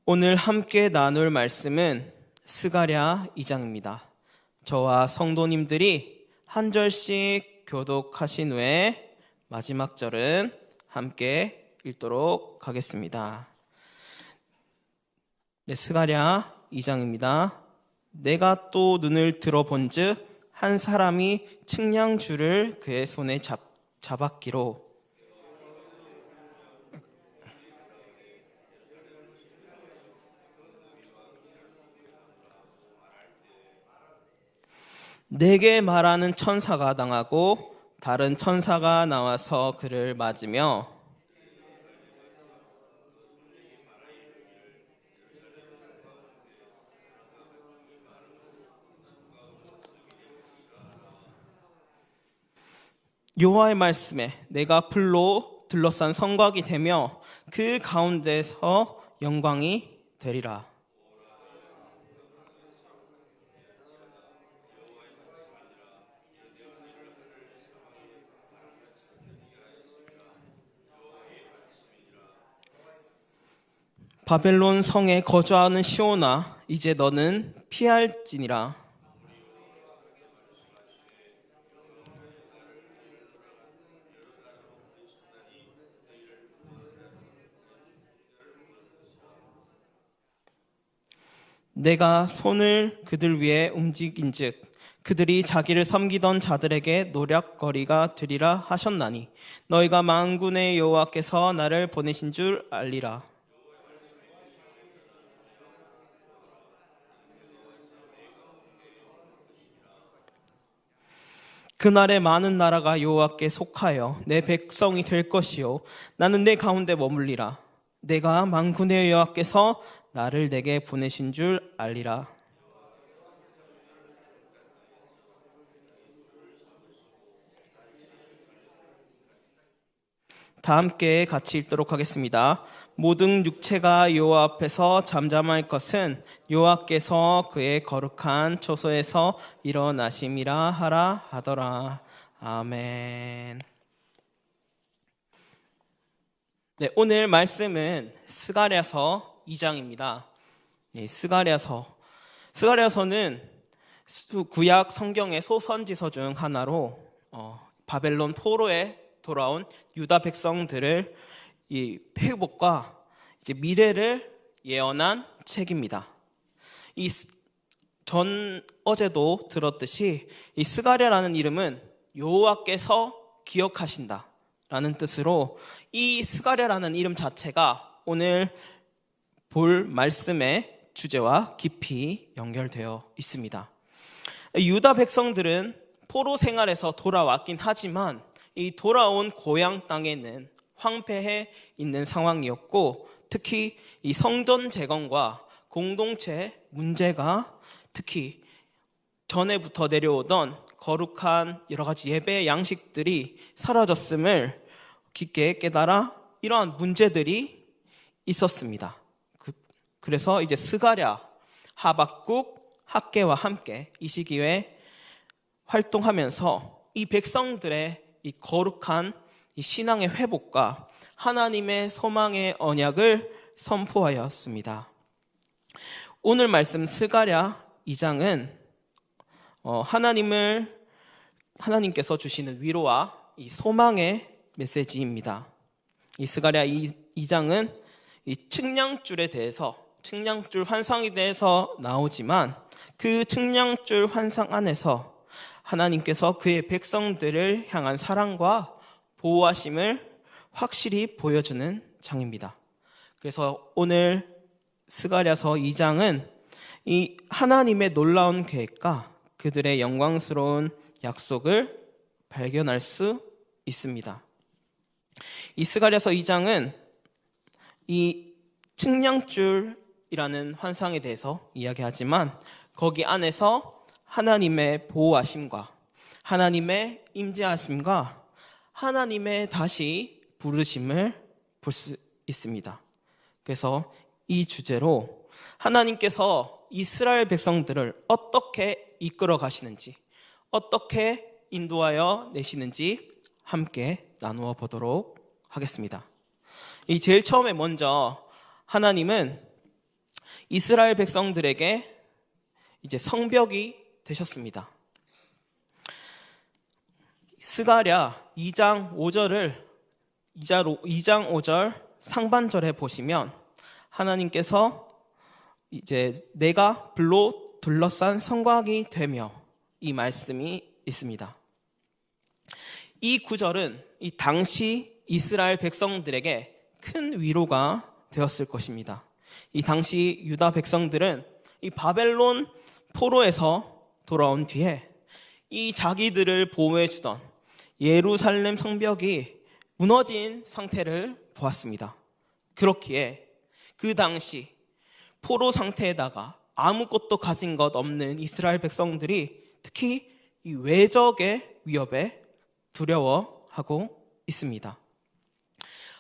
오늘 함께 나눌 말씀은 스가랴 2장입니다. 저와 성도님들이 한 절씩 교독하신 후에 마지막 절은 함께 읽도록 하겠습니다. 스가랴 2장입니다. 내가 또 눈을 들어본즉 한 사람이 측량줄을 그의 손에 잡았기로 내게 말하는 천사가 당하고 다른 천사가 나와서 그를 맞으며 여호와의 말씀에 내가 불로 둘러싼 성곽이 되며 그 가운데서 영광이 되리라. 바벨론 성에 거주하는 시온아, 이제 너는 피할지니라. 내가 손을 그들 위에 움직인즉 그들이 자기를 섬기던 자들에게 노략거리가 되리라 하셨나니 너희가 만군의 여호와께서 나를 보내신 줄 알리라. 그날에 많은 나라가 여호와께 속하여 내 백성이 될 것이요 나는 내 가운데 머물리라. 내가 만군의 여호와께서 나를 내게 보내신 줄 알리라. 다 함께 같이 읽도록 하겠습니다. 모든 육체가 여호와 앞에서 잠잠할 것은 여호와께서 그의 거룩한 초소에서 일어나심이라 하라 하더라. 아멘. 오늘 말씀은 스가랴서 2장입니다. 스가랴서는 구약 성경의 소선지서 중 하나로 바벨론 포로에 돌아온 유다 백성들을 이 회복과 이제 미래를 예언한 책입니다. 어제도 들었듯이 이 스가랴라는 이름은 여호와께서 기억하신다라는 뜻으로 이 스가랴라는 이름 자체가 오늘 볼 말씀의 주제와 깊이 연결되어 있습니다. 유다 백성들은 포로 생활에서 돌아왔긴 하지만 이 돌아온 고향 땅에는 황폐해 있는 상황이었고 특히 이 성전 재건과 공동체 문제가 특히 전에부터 내려오던 거룩한 여러 가지 예배 양식들이 사라졌음을 깊게 깨달아 이러한 문제들이 있었습니다. 그래서 이제 스가랴, 하박국, 학개와 함께 이 시기에 활동하면서 이 백성들의 이 거룩한 이 신앙의 회복과 하나님의 소망의 언약을 선포하였습니다. 오늘 말씀 스가랴 2장은 하나님께서 주시는 위로와 이 소망의 메시지입니다. 이 스가랴 2장은 이 측량줄 환상에 대해서 나오지만 그 측량줄 환상 안에서 하나님께서 그의 백성들을 향한 사랑과 보호하심을 확실히 보여주는 장입니다. 그래서 오늘 스가랴서 2장은 이 하나님의 놀라운 계획과 그들의 영광스러운 약속을 발견할 수 있습니다. 이 스가랴서 2장은 이 측량줄이라는 환상에 대해서 이야기하지만 거기 안에서 하나님의 보호하심과 하나님의 임재하심과 하나님의 다시 부르심을 볼 수 있습니다. 그래서 이 주제로 하나님께서 이스라엘 백성들을 어떻게 이끌어 가시는지, 어떻게 인도하여 내시는지 함께 나누어 보도록 하겠습니다. 이 제일 처음에 먼저 하나님은 이스라엘 백성들에게 이제 성벽이 되셨습니다. 스가랴 2장 5절 상반절에 보시면 하나님께서 이제 내가 불로 둘러싼 성곽이 되며 이 말씀이 있습니다. 이 구절은 이 당시 이스라엘 백성들에게 큰 위로가 되었을 것입니다. 이 당시 유다 백성들은 이 바벨론 포로에서 돌아온 뒤에 이 자기들을 보호해 주던 예루살렘 성벽이 무너진 상태를 보았습니다. 그렇기에 그 당시 포로 상태에다가 아무것도 가진 것 없는 이스라엘 백성들이 특히 이 외적의 위협에 두려워하고 있습니다.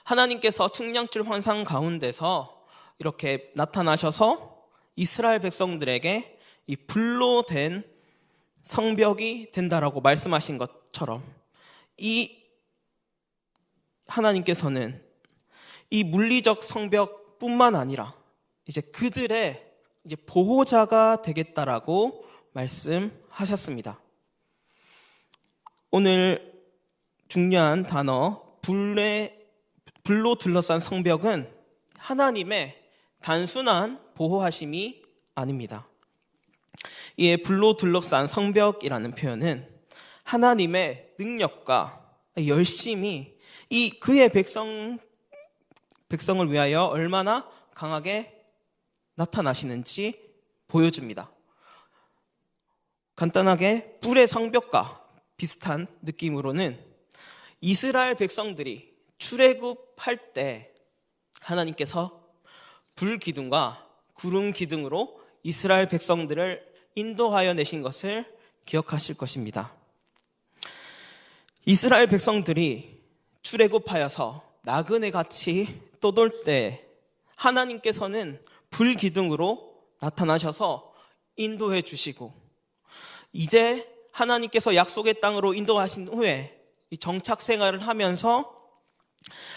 하나님께서 측량줄 환상 가운데서 이렇게 나타나셔서 이스라엘 백성들에게 이 불로 된 성벽이 된다라고 말씀하신 것처럼 이 하나님께서는 이 물리적 성벽뿐만 아니라 이제 그들의 이제 보호자가 되겠다라고 말씀하셨습니다. 오늘 중요한 단어 불로 둘러싼 성벽은 하나님의 단순한 보호하심이 아닙니다. 이에 불로 둘러싼 성벽이라는 표현은 하나님의 능력과 열심이 이 그의 백성을 위하여 얼마나 강하게 나타나시는지 보여줍니다. 간단하게 뿔의 성벽과 비슷한 느낌으로는 이스라엘 백성들이 출애굽할 때 하나님께서 불 기둥과 구름 기둥으로 이스라엘 백성들을 인도하여 내신 것을 기억하실 것입니다. 이스라엘 백성들이 출애굽하여서 나그네 같이 떠돌 때 하나님께서는 불 기둥으로 나타나셔서 인도해 주시고 이제 하나님께서 약속의 땅으로 인도하신 후에 이 정착 생활을 하면서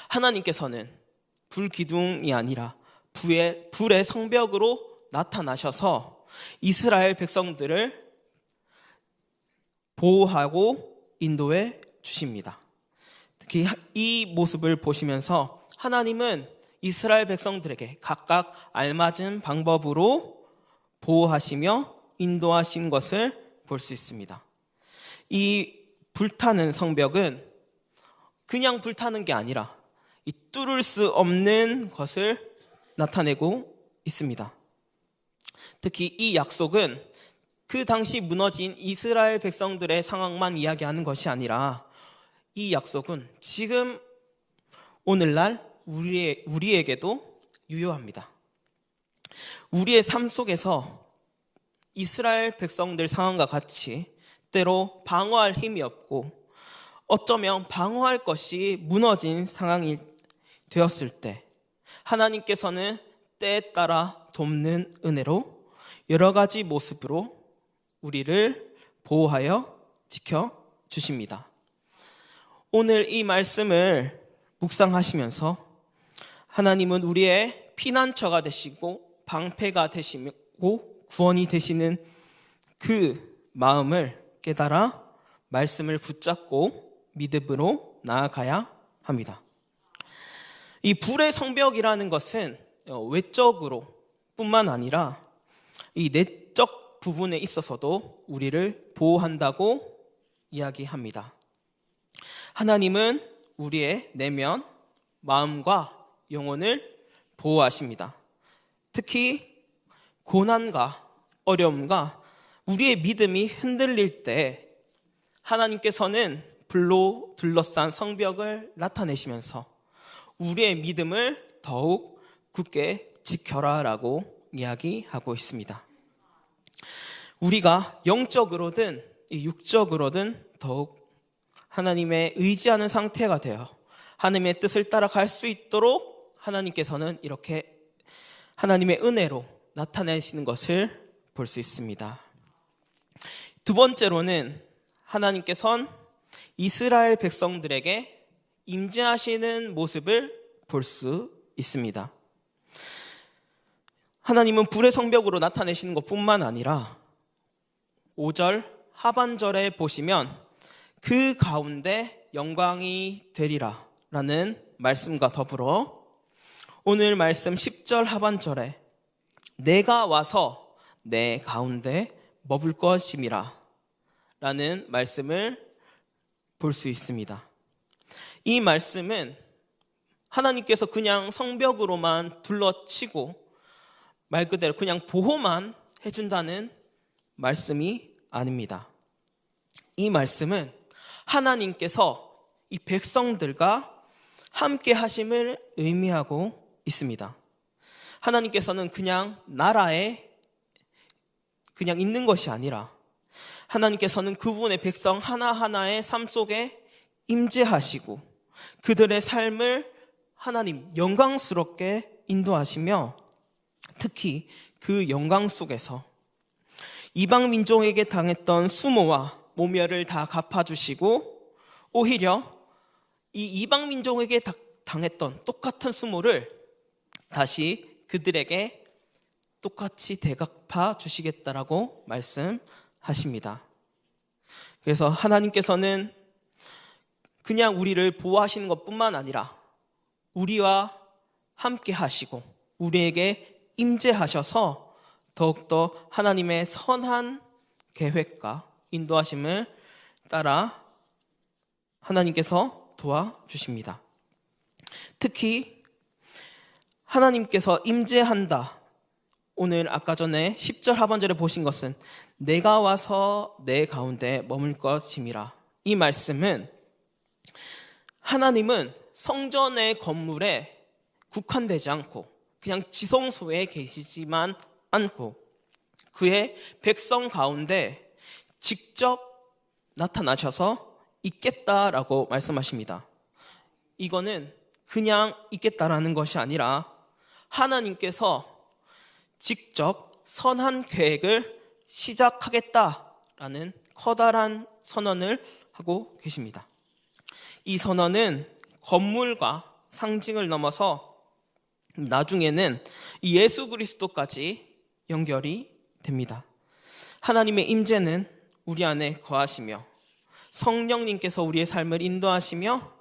하나님께서는 불 기둥이 아니라 불의 성벽으로 나타나셔서 이스라엘 백성들을 보호하고 인도해 주십니다. 특히 이 모습을 보시면서 하나님은 이스라엘 백성들에게 각각 알맞은 방법으로 보호하시며 인도하신 것을 볼 수 있습니다. 이 불타는 성벽은 그냥 불타는 게 아니라 이 뚫을 수 없는 것을 나타내고 있습니다. 특히 이 약속은 그 당시 무너진 이스라엘 백성들의 상황만 이야기하는 것이 아니라 이 약속은 지금 오늘날 우리에게도 유효합니다. 우리의 삶 속에서 이스라엘 백성들 상황과 같이 때로 방어할 힘이 없고 어쩌면 방어할 것이 무너진 상황이 되었을 때 하나님께서는 때에 따라 돕는 은혜로 여러 가지 모습으로 우리를 보호하여 지켜주십니다. 오늘 이 말씀을 묵상하시면서 하나님은 우리의 피난처가 되시고 방패가 되시고 구원이 되시는 그 마음을 깨달아 말씀을 붙잡고 믿음으로 나아가야 합니다. 이 불의 성벽이라는 것은 외적으로 뿐만 아니라 이 내적 부분에 있어서도 우리를 보호한다고 이야기합니다. 하나님은 우리의 내면, 마음과 영혼을 보호하십니다. 특히 고난과 어려움과 우리의 믿음이 흔들릴 때 하나님께서는 불로 둘러싼 성벽을 나타내시면서 우리의 믿음을 더욱 굳게 지켜라라고 이야기하고 있습니다. 우리가 영적으로든 육적으로든 더욱 하나님의 의지하는 상태가 되어 하나님의 뜻을 따라갈 수 있도록 하나님께서는 이렇게 하나님의 은혜로 나타내시는 것을 볼 수 있습니다. 두 번째로는 하나님께서는 이스라엘 백성들에게 임재하시는 모습을 볼 수 있습니다. 하나님은 불의 성벽으로 나타내시는 것뿐만 아니라 5절 하반절에 보시면 그 가운데 영광이 되리라 라는 말씀과 더불어 오늘 말씀 10절 하반절에 내가 와서 내 가운데 머물 것임이라 라는 말씀을 볼 수 있습니다. 이 말씀은 하나님께서 그냥 성벽으로만 둘러치고 말 그대로 그냥 보호만 해준다는 말씀이 아닙니다. 이 말씀은 하나님께서 이 백성들과 함께 하심을 의미하고 있습니다. 하나님께서는 그냥 나라에 그냥 있는 것이 아니라 하나님께서는 그분의 백성 하나하나의 삶 속에 임재하시고 그들의 삶을 하나님 영광스럽게 인도하시며 특히 그 영광 속에서 이방 민족에게 당했던 수모와 모멸을 다 갚아주시고 오히려 이 이방 민족에게 당했던 똑같은 수모를 다시 그들에게 똑같이 대갚아 주시겠다라고 말씀하십니다. 그래서 하나님께서는 그냥 우리를 보호하시는 것뿐만 아니라 우리와 함께 하시고 우리에게 임재하셔서 더욱더 하나님의 선한 계획과 인도하심을 따라 하나님께서 도와주십니다. 특히 하나님께서 임재한다. 오늘 아까 전에 10절 하반절에 보신 것은 내가 와서 내 가운데 머물 것임이라. 이 말씀은 하나님은 성전의 건물에 국한되지 않고 그냥 지성소에 계시지만 않고 그의 백성 가운데 직접 나타나셔서 있겠다라고 말씀하십니다. 이거는 그냥 있겠다라는 것이 아니라 하나님께서 직접 선한 계획을 시작하겠다라는 커다란 선언을 하고 계십니다. 이 선언은 건물과 상징을 넘어서 나중에는 예수 그리스도까지 연결이 됩니다. 하나님의 임재는 우리 안에 거하시며 성령님께서 우리의 삶을 인도하시며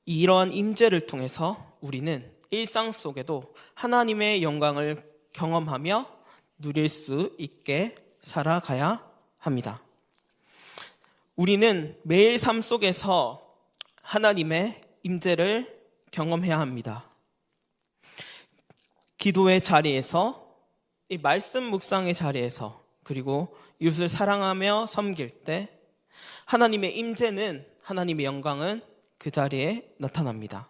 이러한 임재를 통해서 우리는 일상 속에도 하나님의 영광을 경험하며 누릴 수 있게 살아가야 합니다. 우리는 매일 삶 속에서 하나님의 임재를 경험해야 합니다. 기도의 자리에서, 이 말씀 묵상의 자리에서, 그리고 이웃을 사랑하며 섬길 때 하나님의 임재는, 하나님의 영광은 그 자리에 나타납니다.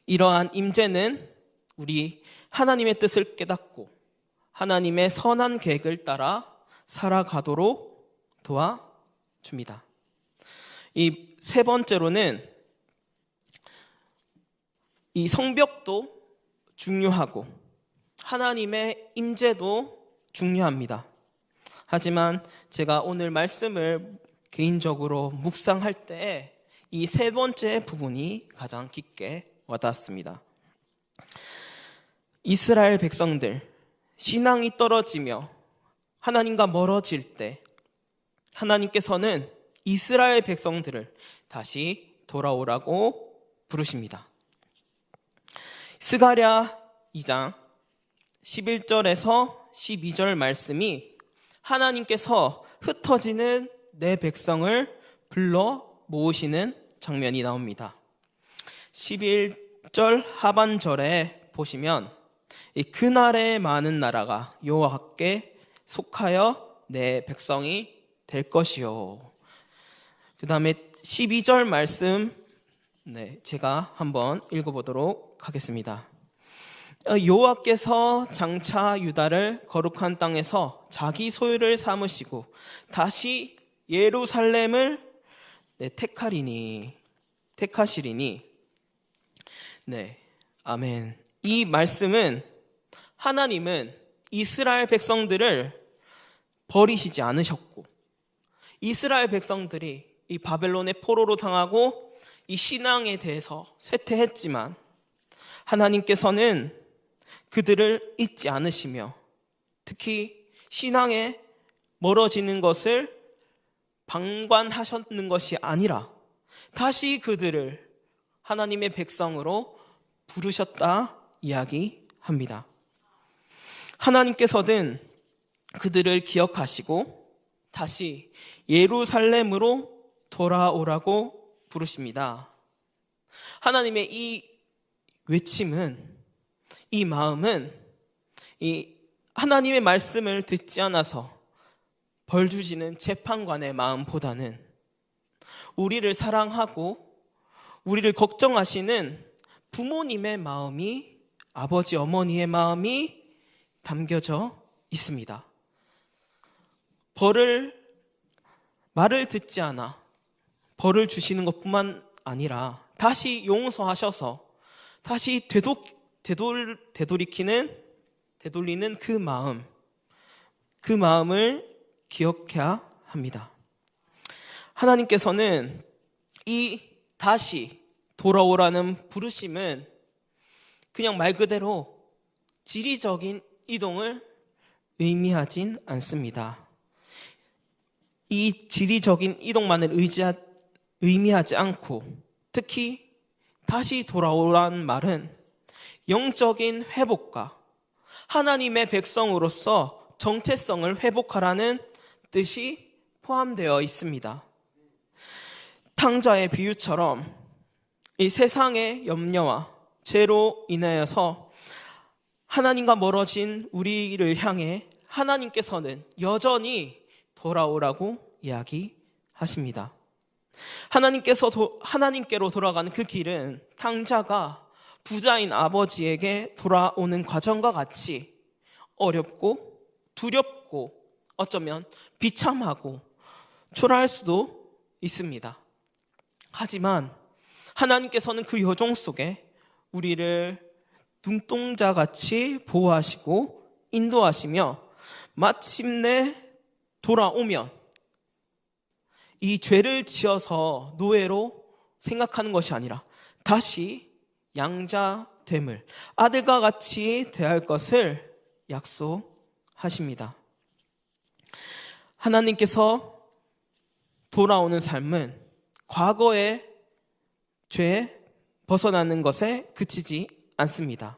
이러한 임재는 우리 하나님의 뜻을 깨닫고 하나님의 선한 계획을 따라 살아가도록 도와줍니다. 이 세 번째로는 이 성벽도 중요하고 하나님의 임재도 중요합니다. 하지만 제가 오늘 말씀을 개인적으로 묵상할 때 이 세 번째 부분이 가장 깊게 와닿았습니다. 이스라엘 백성들, 신앙이 떨어지며 하나님과 멀어질 때 하나님께서는 이스라엘 백성들을 다시 돌아오라고 부르십니다. 스가랴 2장 11절에서 12절 말씀이 하나님께서 흩어지는 내 백성을 불러 모으시는 장면이 나옵니다. 11절 하반절에 보시면 그날의 많은 나라가 여호와께 속하여 내 백성이 될 것이요. 그 다음에 12절 말씀 제가 한번 읽어보도록 하겠습니다. 여호와께서 장차 유다를 거룩한 땅에서 자기 소유를 삼으시고 다시 예루살렘을 택하시리니. 아멘. 이 말씀은 하나님은 이스라엘 백성들을 버리시지 않으셨고 이스라엘 백성들이 이 바벨론의 포로로 당하고 이 신앙에 대해서 쇠퇴했지만 하나님께서는 그들을 잊지 않으시며 특히 신앙에 멀어지는 것을 방관하셨는 것이 아니라 다시 그들을 하나님의 백성으로 부르셨다 이야기합니다. 하나님께서는 그들을 기억하시고 다시 예루살렘으로 돌아오라고 부르십니다. 하나님의 이 외침은, 이 마음은 이 하나님의 말씀을 듣지 않아서 벌 주시는 재판관의 마음보다는 우리를 사랑하고 우리를 걱정하시는 부모님의 마음이, 아버지 어머니의 마음이 담겨져 있습니다. 말을 듣지 않아 벌을 주시는 것뿐만 아니라 다시 용서하셔서 다시 되돌리는 그 마음을 기억해야 합니다. 하나님께서는 이 다시 돌아오라는 부르심은 그냥 말 그대로 지리적인 이동을 의미하진 않습니다. 이 지리적인 이동만을 의미하지 않고 특히 다시 돌아오라는 말은 영적인 회복과 하나님의 백성으로서 정체성을 회복하라는 뜻이 포함되어 있습니다. 탕자의 비유처럼 이 세상의 염려와 죄로 인하여서 하나님과 멀어진 우리를 향해 하나님께서는 여전히 돌아오라고 이야기하십니다. 하나님께로 돌아가는 그 길은 탕자가 부자인 아버지에게 돌아오는 과정과 같이 어렵고 두렵고 어쩌면 비참하고 초라할 수도 있습니다. 하지만 하나님께서는 그 여정 속에 우리를 눈동자같이 보호하시고 인도하시며 마침내 돌아오면 이 죄를 지어서 노예로 생각하는 것이 아니라 다시 양자됨을, 아들과 같이 대할 것을 약속하십니다. 하나님께서 돌아오는 삶은 과거의 죄에 벗어나는 것에 그치지 않습니다.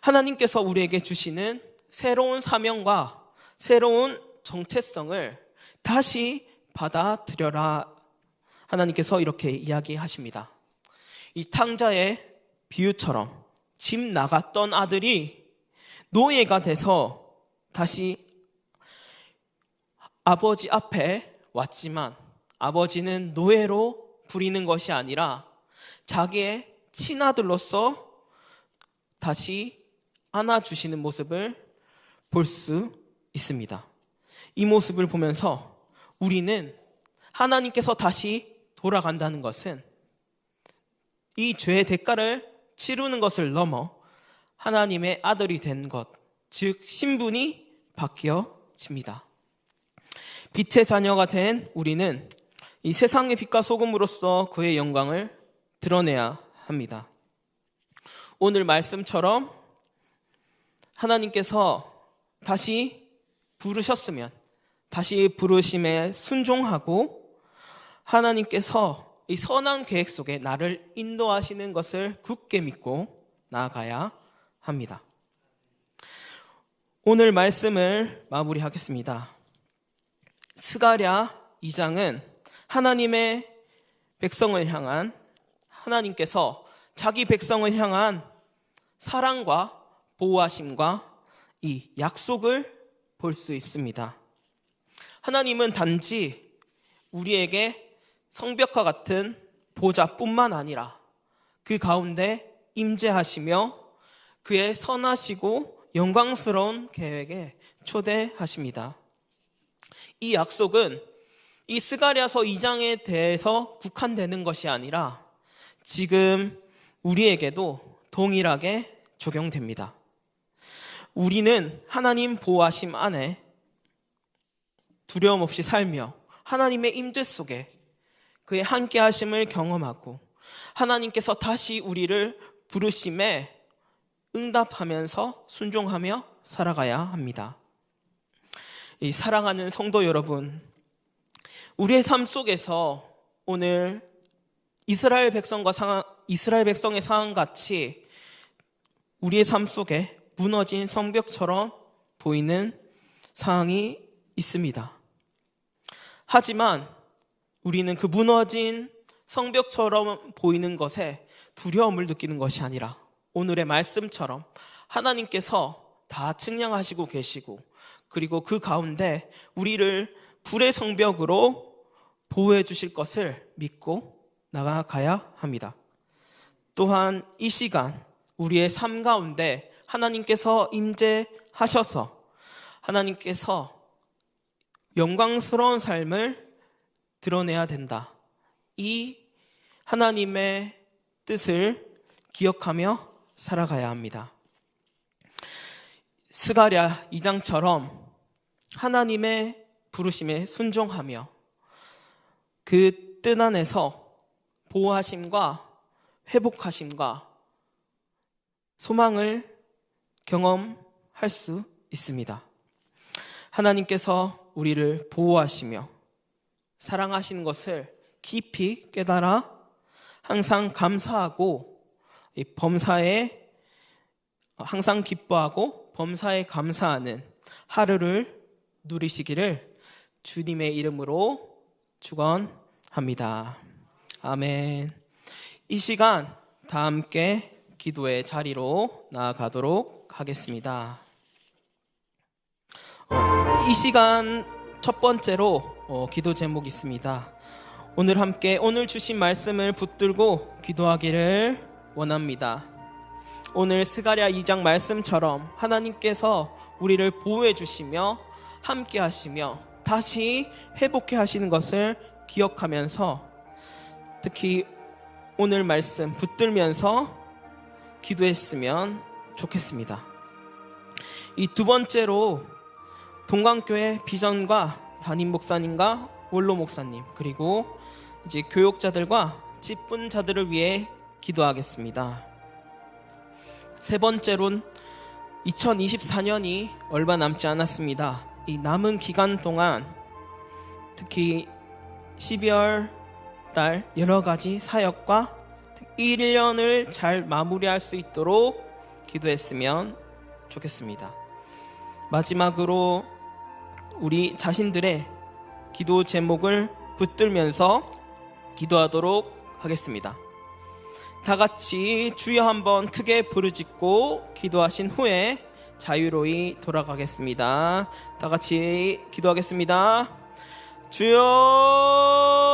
하나님께서 우리에게 주시는 새로운 사명과 새로운 정체성을 다시 받아들여라. 하나님께서 이렇게 이야기하십니다. 이 탕자의 비유처럼 집 나갔던 아들이 노예가 돼서 다시 아버지 앞에 왔지만 아버지는 노예로 부리는 것이 아니라 자기의 친아들로서 다시 안아주시는 모습을 볼 수 있습니다. 이 모습을 보면서 우리는 하나님께서 다시 돌아간다는 것은 이 죄의 대가를 치르는 것을 넘어 하나님의 아들이 된 것, 즉 신분이 바뀌어집니다. 빛의 자녀가 된 우리는 이 세상의 빛과 소금으로서 그의 영광을 드러내야 합니다. 오늘 말씀처럼 하나님께서 다시 부르셨으면 다시 부르심에 순종하고 하나님께서 이 선한 계획 속에 나를 인도하시는 것을 굳게 믿고 나아가야 합니다. 오늘 말씀을 마무리하겠습니다. 스가랴 2장은 하나님의 백성을 향한, 하나님께서 자기 백성을 향한 사랑과 보호하심과 이 약속을 볼 수 있습니다. 하나님은 단지 우리에게 성벽과 같은 보좌뿐만 아니라 그 가운데 임재하시며 그의 선하시고 영광스러운 계획에 초대하십니다. 이 약속은 이 스가랴서 2장에 대해서 국한되는 것이 아니라 지금 우리에게도 동일하게 적용됩니다. 우리는 하나님 보호하심 안에 두려움 없이 살며 하나님의 임재 속에 그의 함께하심을 경험하고 하나님께서 다시 우리를 부르심에 응답하면서 순종하며 살아가야 합니다. 이 사랑하는 성도 여러분, 우리의 삶 속에서 오늘 이스라엘 백성의 상황 같이 우리의 삶 속에 무너진 성벽처럼 보이는 상황이 있습니다. 하지만 우리는 그 무너진 성벽처럼 보이는 것에 두려움을 느끼는 것이 아니라 오늘의 말씀처럼 하나님께서 다 측량하시고 계시고, 그리고 그 가운데 우리를 불의 성벽으로 보호해 주실 것을 믿고 나아가야 합니다. 또한 이 시간 우리의 삶 가운데 하나님께서 임재하셔서 하나님께서 영광스러운 삶을 드러내야 된다. 이 하나님의 뜻을 기억하며 살아가야 합니다. 스가랴 2장처럼 하나님의 부르심에 순종하며 그 뜻 안에서 보호하심과 회복하심과 소망을 경험할 수 있습니다. 하나님께서 우리를 보호하시며 사랑하시는 것을 깊이 깨달아 항상 감사하고 범사에 항상 기뻐하고 범사에 감사하는 하루를 누리시기를 주님의 이름으로 축원합니다. 아멘. 이 시간 다 함께 기도의 자리로 나아가도록 하겠습니다. 이 시간 첫 번째로 기도 제목이 있습니다. 오늘 주신 말씀을 붙들고 기도하기를 원합니다. 오늘 스가랴 2장 말씀처럼 하나님께서 우리를 보호해 주시며 함께 하시며 다시 회복해 하시는 것을 기억하면서 특히 오늘 말씀 붙들면서 기도했으면 좋겠습니다. 이 두 번째로 동강교회 비전과 담임 목사님과 원로 목사님, 그리고 이제 교육자들과 직분자들을 위해 기도하겠습니다. 세 번째로는 2024년이 얼마 남지 않았습니다. 이 남은 기간 동안 특히 12월 달 여러 가지 사역과 1년을 잘 마무리할 수 있도록 기도했으면 좋겠습니다. 마지막으로 우리 자신들의 기도 제목을 붙들면서 기도하도록 하겠습니다. 다 같이 주여 한번 크게 부르짖고 기도하신 후에 자유로이 돌아가겠습니다. 다 같이 기도하겠습니다. 주여